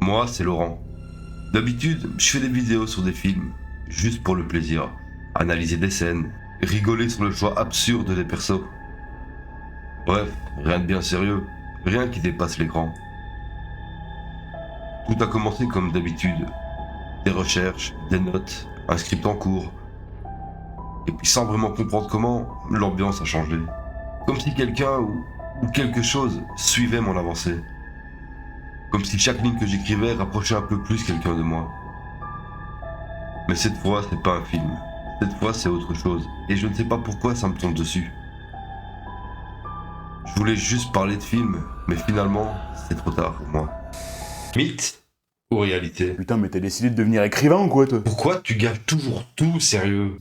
Moi, c'est Laurent. D'habitude, je fais des vidéos sur des films, juste pour le plaisir. Analyser des scènes, rigoler sur le choix absurde des persos. Bref, rien de bien sérieux, rien qui dépasse l'écran. Tout a commencé comme d'habitude. Des recherches, des notes, un script en cours. Et puis sans vraiment comprendre comment, l'ambiance a changé. Comme si quelqu'un ou quelque chose suivait mon avancée. Comme si chaque ligne que j'écrivais rapprochait un peu plus quelqu'un de moi. Mais cette fois, c'est pas un film. Cette fois, c'est autre chose. Et je ne sais pas pourquoi ça me tombe dessus. Je voulais juste parler de film, mais finalement, c'est trop tard pour moi. Mythe ou réalité? Putain, mais t'as décidé de devenir écrivain ou quoi, toi? Pourquoi tu gâches toujours tout, sérieux?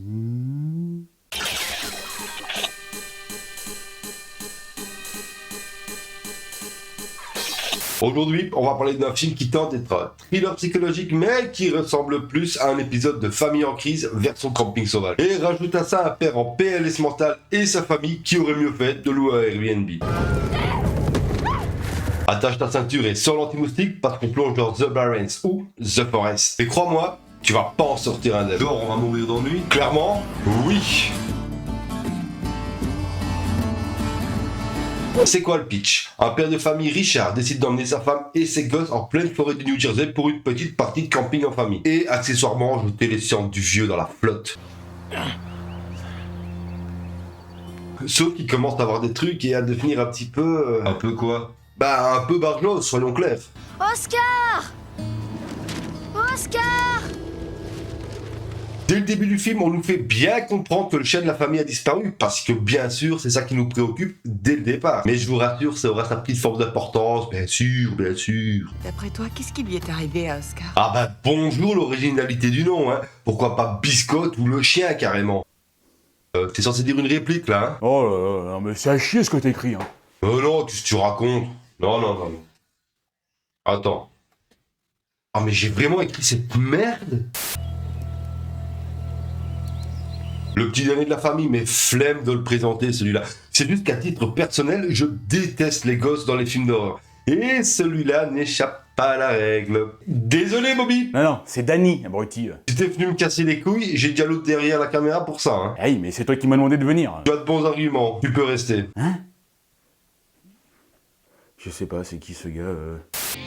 Aujourd'hui, on va parler d'un film qui tente d'être un thriller psychologique, mais qui ressemble plus à un épisode de Famille en crise version camping sauvage. Et rajoute à ça un père en PLS mental et sa famille qui aurait mieux fait de louer un Airbnb. Attache ta ceinture et sors l'anti-moustique parce qu'on plonge dans The Barrens ou The Forest. Et crois-moi, tu vas pas en sortir indemne. Genre, on va mourir d'ennui? Clairement, oui. C'est quoi le pitch? Un père de famille, Richard, décide d'emmener sa femme et ses gosses en pleine forêt du New Jersey pour une petite partie de camping en famille. Et accessoirement, ajouter les cendres du vieux dans la flotte. Sauf qu'il commence à avoir des trucs et à devenir un petit peu... Un peu quoi? Bah, un peu barjot, soyons clairs. Oscar! Oscar! Dès le début du film, on nous fait bien comprendre que le chien de la famille a disparu, parce que bien sûr, c'est ça qui nous préoccupe dès le départ. Mais je vous rassure, ça aura sa petite forme d'importance, bien sûr, bien sûr. D'après toi, qu'est-ce qui lui est arrivé à Oscar? Ah bah bonjour l'originalité du nom, hein. Pourquoi pas Biscotte ou le chien carrément. T'es censé dire une réplique là, hein? Oh là là, non, mais c'est à chier ce que t'écris, hein. Non, qu'est-ce que tu racontes? Non. Attends. Ah mais j'ai vraiment écrit cette merde? Le petit dernier de la famille, mais flemme de le présenter celui-là. C'est juste qu'à titre personnel, je déteste les gosses dans les films d'horreur. Et celui-là n'échappe pas à la règle. Désolé Bobby. Non, c'est Danny, abruti. Si t'es venu me casser les couilles, j'ai déjà l'autre derrière la caméra pour ça, hein. Hey, mais c'est toi qui m'as demandé de venir. Tu as de bons arguments, tu peux rester. Hein? Je sais pas, c'est qui ce gars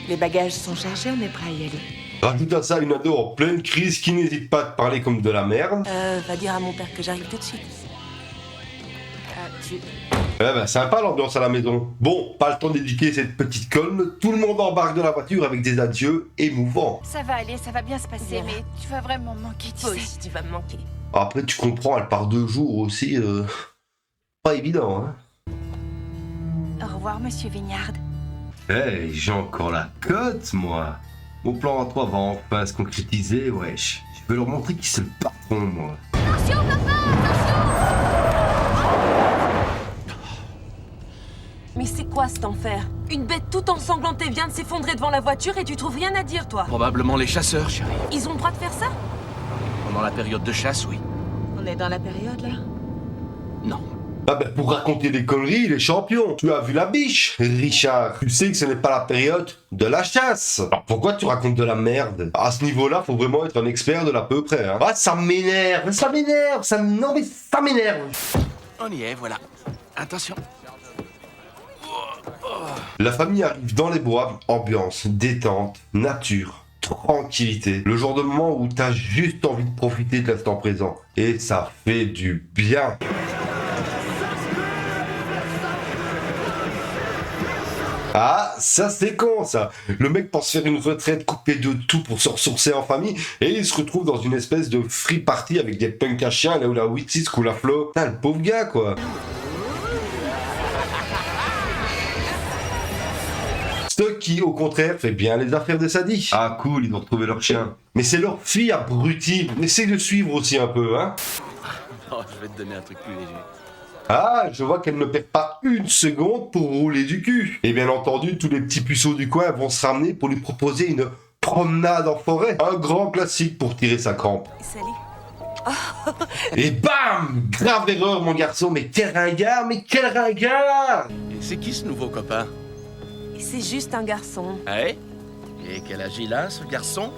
Les bagages sont chargés, on est prêt à y aller. Rajoute à ça une ado en pleine crise qui n'hésite pas à te parler comme de la merde. Va dire à mon père que j'arrive tout de suite. Sympa l'ambiance à la maison. Bon, pas le temps d'éduquer cette petite conne, tout le monde embarque dans la voiture avec des adieux émouvants. Ça va aller, ça va bien se passer, Voilà. mais tu vas vraiment me manquer, tu Toi sais. aussi, tu vas me manquer. Après tu comprends, elle part 2 jours aussi, pas évident, hein. Au revoir, monsieur Vignard. Hey, j'ai encore la cote, moi. Mon plan à 3 va enfin se concrétiser, wesh. Je vais leur montrer qui c'est le patron, moi. Attention, papa, Mais c'est quoi cet enfer? Une bête toute ensanglantée vient de s'effondrer devant la voiture et tu trouves rien à dire, toi? Probablement les chasseurs, chérie. Ils ont le droit de faire ça? Pendant la période de chasse, oui. On est dans la période, là? Non. Ah ben pour raconter des conneries, il est champion. Tu as vu la biche, Richard. Tu sais que ce n'est pas la période de la chasse. Alors pourquoi tu racontes de la merde? À ce niveau-là, faut vraiment être un expert de l'à peu près, hein. Ah, ça m'énerve, non mais ça m'énerve. On y est, voilà. Attention. La famille arrive dans les bois, ambiance, détente, nature, tranquillité. Le genre de moment où t'as juste envie de profiter de l'instant présent. Et ça fait du bien. Ah, ça c'est con ça. Le mec pense faire une retraite coupée de tout pour se ressourcer en famille et il se retrouve dans une espèce de free party avec des punks à chiens là où la Witsis ou la Flo. Putain, le pauvre gars quoi. Ce qui, au contraire, fait bien les affaires des sadis. Ah cool, ils ont retrouvé leur chien. Mais c'est leur fille abrutie. Essaye de suivre aussi un peu, hein. Oh, je vais te donner un truc plus léger. Ah, je vois qu'elle ne perd pas une seconde pour rouler du cul. Et bien entendu, tous les petits puceaux du coin vont se ramener pour lui proposer une promenade en forêt. Un grand classique pour tirer sa crampe. Salut. Et bam! Grave erreur, mon garçon. Mais quel ringard! Et c'est qui ce nouveau copain? C'est juste un garçon. Ouais? Et quel âge il a, ce garçon?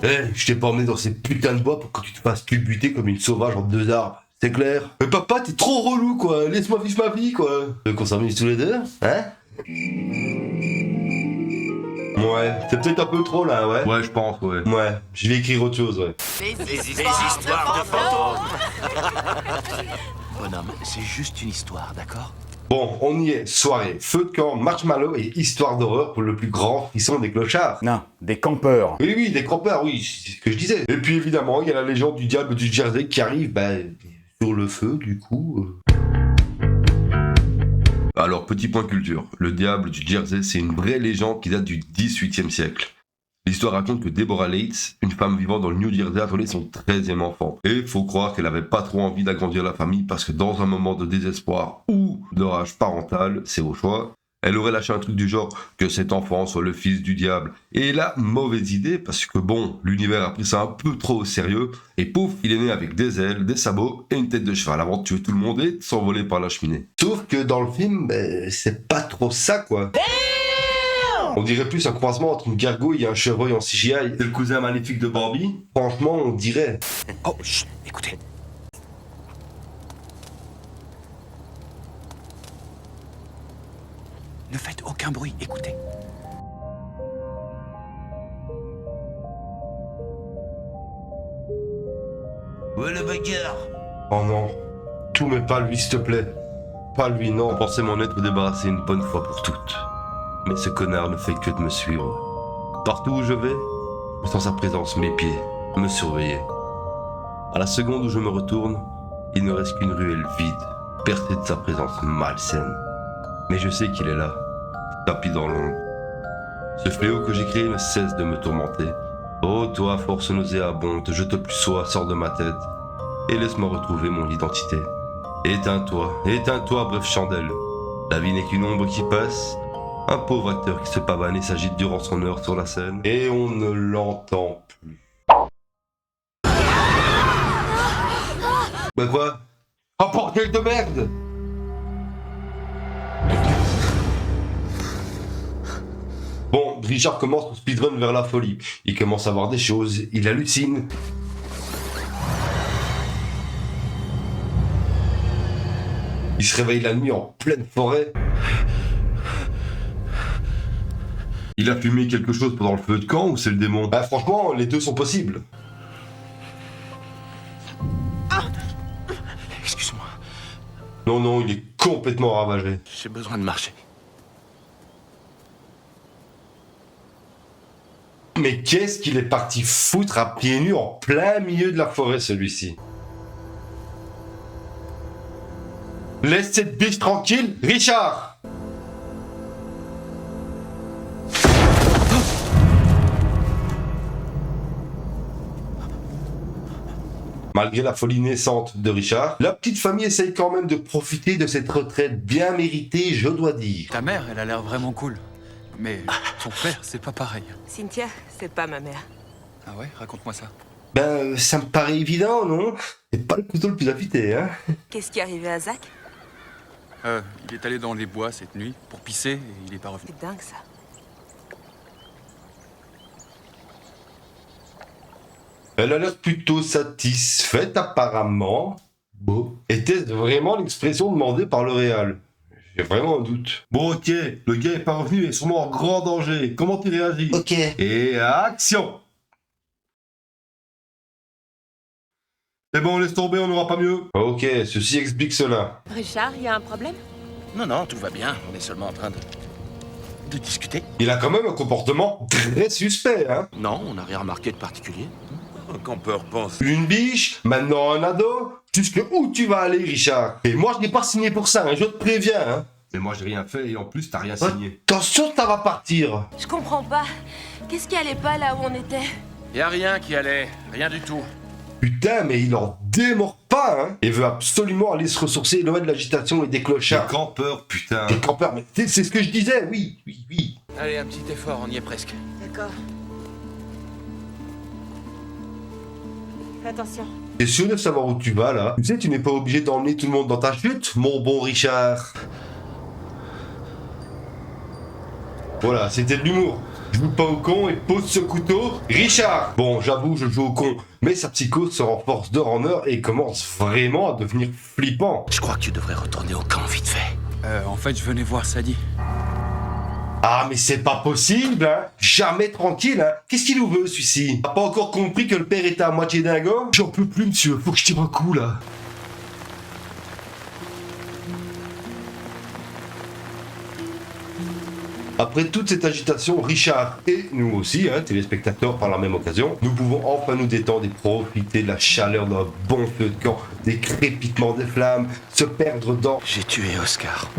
Eh, je t'ai pas emmené dans ces putains de bois pour que tu te fasses culbuter comme une sauvage entre deux arbres. C'est clair? Mais papa, t'es trop relou, quoi. Laisse-moi vivre ma vie, quoi. Tu veux qu'on s'amuse tous les deux? Hein? Ouais, c'est peut-être un peu trop, là, ouais. Ouais, je pense, ouais. Ouais, je vais écrire autre chose, ouais. Les histoires de fantômes. Bonhomme, c'est juste une histoire, d'accord? Bon, on y est. Soirée, feu de camp, marshmallow et histoire d'horreur pour le plus grand frisson des clochards. Non, des campeurs. Oui, oui, des campeurs, oui, c'est ce que je disais. Et puis évidemment, il y a la légende du diable du Jersey qui arrive, sur le feu, du coup. Alors, petit point culture. Le diable du Jersey, c'est une vraie légende qui date du XVIIIe siècle. L'histoire raconte que Deborah Leitz, une femme vivant dans le New Jersey, a volé son 13e enfant. Et faut croire qu'elle avait pas trop envie d'agrandir la famille parce que dans un moment de désespoir ou de rage parentale, c'est au choix, elle aurait lâché un truc du genre que cet enfant soit le fils du diable. Et là, mauvaise idée parce que bon, l'univers a pris ça un peu trop au sérieux et pouf, il est né avec des ailes, des sabots et une tête de cheval avant de tuer tout le monde et de s'envoler par la cheminée. Sauf que dans le film, c'est pas trop ça quoi. On dirait plus un croisement entre une gargouille et un chevreuil en CGI. C'est le cousin maléfique de Bambi. Franchement, on dirait. Oh, chut, écoutez. Ne faites aucun bruit, écoutez. Ouais, le bagarre. Oh non. Tout mais pas lui, s'il te plaît. Pas lui, non. Je pensais m'en être débarrassé une bonne fois pour toutes. Mais ce connard ne fait que de me suivre. Partout où je vais, je sens sa présence m'épier, me surveiller. À la seconde où je me retourne, il ne reste qu'une ruelle vide, percée de sa présence malsaine. Mais je sais qu'il est là, tapis dans l'ombre. Ce fléau que j'ai créé ne cesse de me tourmenter. Oh toi, force nauséabonde, je te plus sois, sors de ma tête, et laisse-moi retrouver mon identité. Éteins-toi, bref chandelle. La vie n'est qu'une ombre qui passe, un pauvre acteur qui se pavane et s'agite durant son heure sur la scène, et on ne l'entend plus. Bah quoi? Oh bordel de merde! Bon, Richard commence son speedrun vers la folie. Il commence à voir des choses, il hallucine. Il se réveille la nuit en pleine forêt. Il a fumé quelque chose pendant le feu de camp ou c'est le démon? Bah franchement, les deux sont possibles. Excuse-moi, Non, il est complètement ravagé. j'ai besoin de marcher. Mais qu'est-ce qu'il est parti foutre à pieds nus en plein milieu de la forêt, celui-ci? Laisse cette biche tranquille, Richard! Malgré la folie naissante de Richard, la petite famille essaye quand même de profiter de cette retraite bien méritée, je dois dire. Ta mère, elle a l'air vraiment cool. Mais ton père, c'est pas pareil. Cynthia, c'est pas ma mère. Ah ouais? Raconte-moi ça. Ben, ça me paraît évident, non? C'est pas le couteau le plus affûté, hein? Qu'est-ce qui est arrivé à Zach? Il est allé dans les bois cette nuit pour pisser et il est pas revenu. C'est dingue ça. Elle a l'air plutôt satisfaite apparemment. Bon. Était-ce vraiment l'expression demandée par le réal? J'ai vraiment un doute. Bon ok, le gars est parvenu et est sûrement en grand danger. Comment tu réagis? Ok. Et action! C'est bon, laisse tomber, on n'aura pas mieux. Ok, ceci explique cela. Richard, il y a un problème? Non, tout va bien. On est seulement en train de discuter. Il a quand même un comportement très suspect, hein? Non, on n'a rien remarqué de particulier. Un campeur pense. Une biche, maintenant un ado. Jusque où tu vas aller, Richard? Et moi, je n'ai pas signé pour ça, hein, je te préviens, hein. Mais moi, j'ai rien fait et en plus, t'as rien signé. Attention, ça va partir. Je comprends pas. Qu'est-ce qui allait pas là où on était? Y a rien qui allait. Rien du tout. Putain, mais il en démord pas, hein. Il veut absolument aller se ressourcer loin de l'agitation et des clochards. Des campeurs, putain. Des campeurs, mais c'est ce que je disais, oui. Allez, un petit effort, on y est presque. D'accord. Fais attention. T'es sûr de savoir où tu vas, là? Tu sais, tu n'es pas obligé d'emmener tout le monde dans ta chute, mon bon Richard. Voilà, c'était de l'humour. Joue pas au con et pose ce couteau. Richard! Bon, j'avoue, je joue au con, mais sa psychose se renforce d'heure en heure et commence vraiment à devenir flippant. Je crois que tu devrais retourner au camp vite fait. En fait, je venais voir Sadie. Ah, mais c'est pas possible, hein! Jamais tranquille, hein! Qu'est-ce qu'il nous veut, celui-ci? T'as pas encore compris que le père était à moitié dingo? J'en peux plus, monsieur, faut que je tire un coup, là. Après toute cette agitation, Richard et nous aussi, hein, téléspectateurs par la même occasion, nous pouvons enfin nous détendre et profiter de la chaleur d'un bon feu de camp, des crépitements des flammes, se perdre dans... J'ai tué Oscar.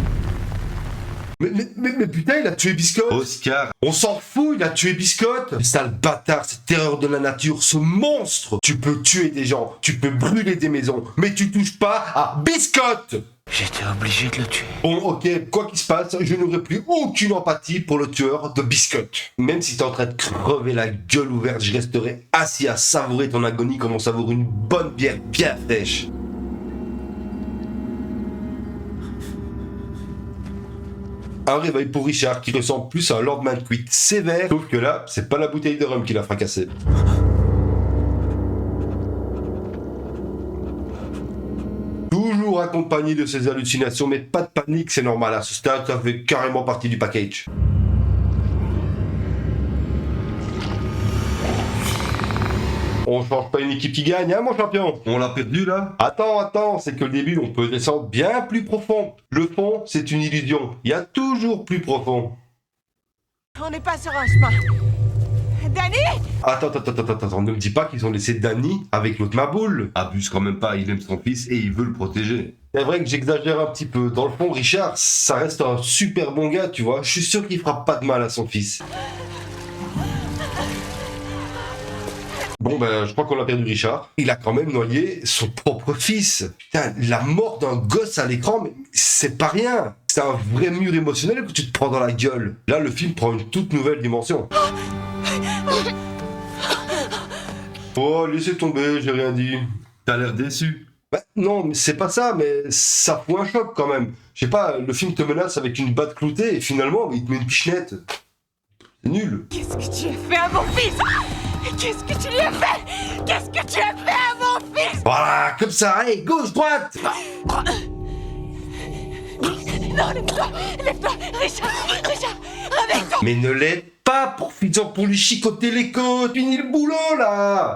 Mais putain, il a tué Biscotte! Oscar! On s'en fout, il a tué Biscotte! Le sale bâtard, cette terreur de la nature, ce monstre! Tu peux tuer des gens, tu peux brûler des maisons, mais tu touches pas à Biscotte! J'étais obligé de le tuer. Bon, ok, quoi qu'il se passe, je n'aurai plus aucune empathie pour le tueur de Biscotte. Même si t'es en train de crever la gueule ouverte, je resterai assis à savourer ton agonie comme on savoure une bonne bière bien fraîche. Un réveil pour Richard qui ressemble plus à un lendemain de cuite sévère, sauf que là, c'est pas la bouteille de rhum qui l'a fracassé. Toujours accompagné de ses hallucinations, mais pas de panique, c'est normal, à ce stade, ça fait carrément partie du package. On change pas une équipe qui gagne, hein, mon champion? On l'a perdu, là? Attends, c'est que le début, on peut descendre bien plus profond. Le fond, c'est une illusion. Il y a toujours plus profond. On n'est pas sur un chemin. Danny! Attends, ne me dis pas qu'ils ont laissé Danny avec l'autre Maboule. Abuse quand même pas, il aime son fils et il veut le protéger. C'est vrai que j'exagère un petit peu. Dans le fond, Richard, ça reste un super bon gars, tu vois. Je suis sûr qu'il fera pas de mal à son fils. Bon ben, je crois qu'on a perdu Richard. Il a quand même noyé son propre fils. Putain, la mort d'un gosse à l'écran, mais c'est pas rien. C'est un vrai mur émotionnel que tu te prends dans la gueule. Là, le film prend une toute nouvelle dimension. Oh, laissez tomber, j'ai rien dit. T'as l'air déçu. Bah, non, mais c'est pas ça, mais ça fout un choc quand même. Je sais pas, le film te menace avec une batte cloutée et finalement, il te met une pichenette. C'est nul. Qu'est-ce que tu as fait à mon fils? Qu'est-ce que tu lui as fait? Qu'est-ce que tu as fait à mon fils? Voilà, comme ça, allez, gauche, droite. Non, lève-toi, Richard, réveille-toi. Mais ne l'aide pas, profites-en pour lui chicoter les côtes, finis le boulot, là.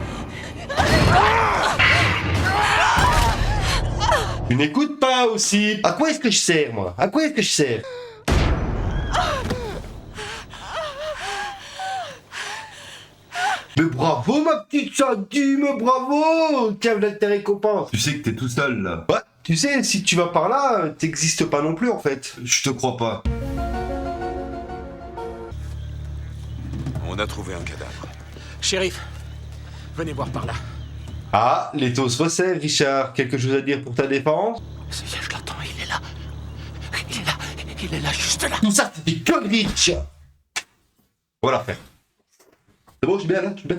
Tu n'écoutes pas aussi. À quoi est-ce que je sers, moi? À quoi est-ce que je sers? Mais bravo, ma petite Sadie, mais bravo! Tiens, voilà tes récompenses. Tu sais que t'es tout seul, là. Ouais, tu sais, si tu vas par là, t'existes pas non plus, en fait. Je te crois pas. On a trouvé un cadavre. Shérif, venez voir par là. Ah, les taux se resserrent, Richard. Quelque chose à dire pour ta défense? Ça y est, je l'entends, il est là. Il est là, juste là. Tout ça, c'est des conneries, Richard. Voilà, frère. C'est bon, je suis bien là, je suis bien.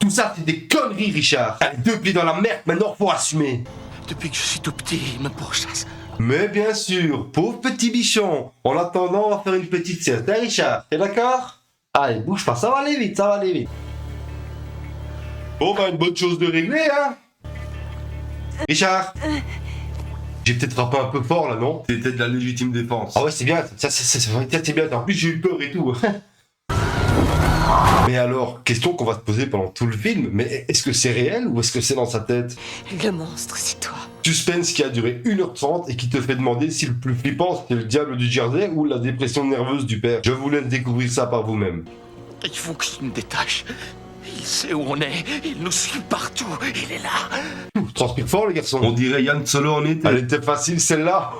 Tout ça, c'est des conneries, Richard. T'as les deux pieds dans la merde, maintenant faut assumer. Depuis que je suis tout petit, il me pourchasse. Mais bien sûr, pauvre petit bichon. En attendant, on va faire une petite sieste, hein, Richard? T'es d'accord? Allez, bouge pas, ça va aller vite, ça va aller vite. Bon, bah, une bonne chose de régler, hein? Richard? J'ai peut-être frappé un peu fort, là, non? C'était de la légitime défense. Ah ouais, c'est bien, ça, c'est bien. En plus, j'ai eu peur et tout. Mais alors, question qu'on va se poser pendant tout le film, mais est-ce que c'est réel ou est-ce que c'est dans sa tête? Le monstre, c'est toi. Suspense qui a duré 1h30 et qui te fait demander si le plus flippant c'était le diable du Jersey ou la dépression nerveuse du père. Je vous laisse découvrir ça par vous-même. Il faut que je me détache. Il sait où on est, il nous suit partout, il est là. Transpire fort, les garçons. On dirait Yann Solo en été. Elle était facile, celle-là.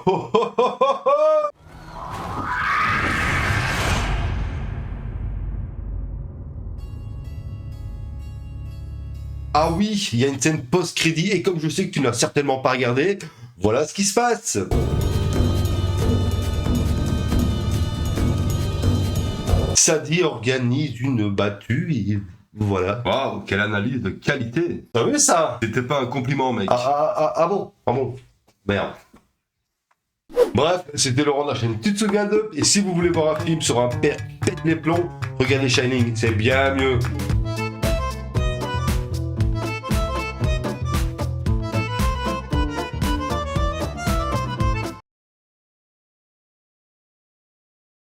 Ah oui, il y a une scène post-crédit et comme je sais que tu n'as certainement pas regardé, voilà ce qui se passe. Sadie organise une battue et voilà. Waouh, quelle analyse de qualité. T'as vu ça? C'était pas un compliment, mec. Ah bon, merde. Bref, c'était Laurent de la chaîne Tu te souviens d'eux. Et si vous voulez voir un film sur un père qui pète les plombs, regardez Shining, c'est bien mieux.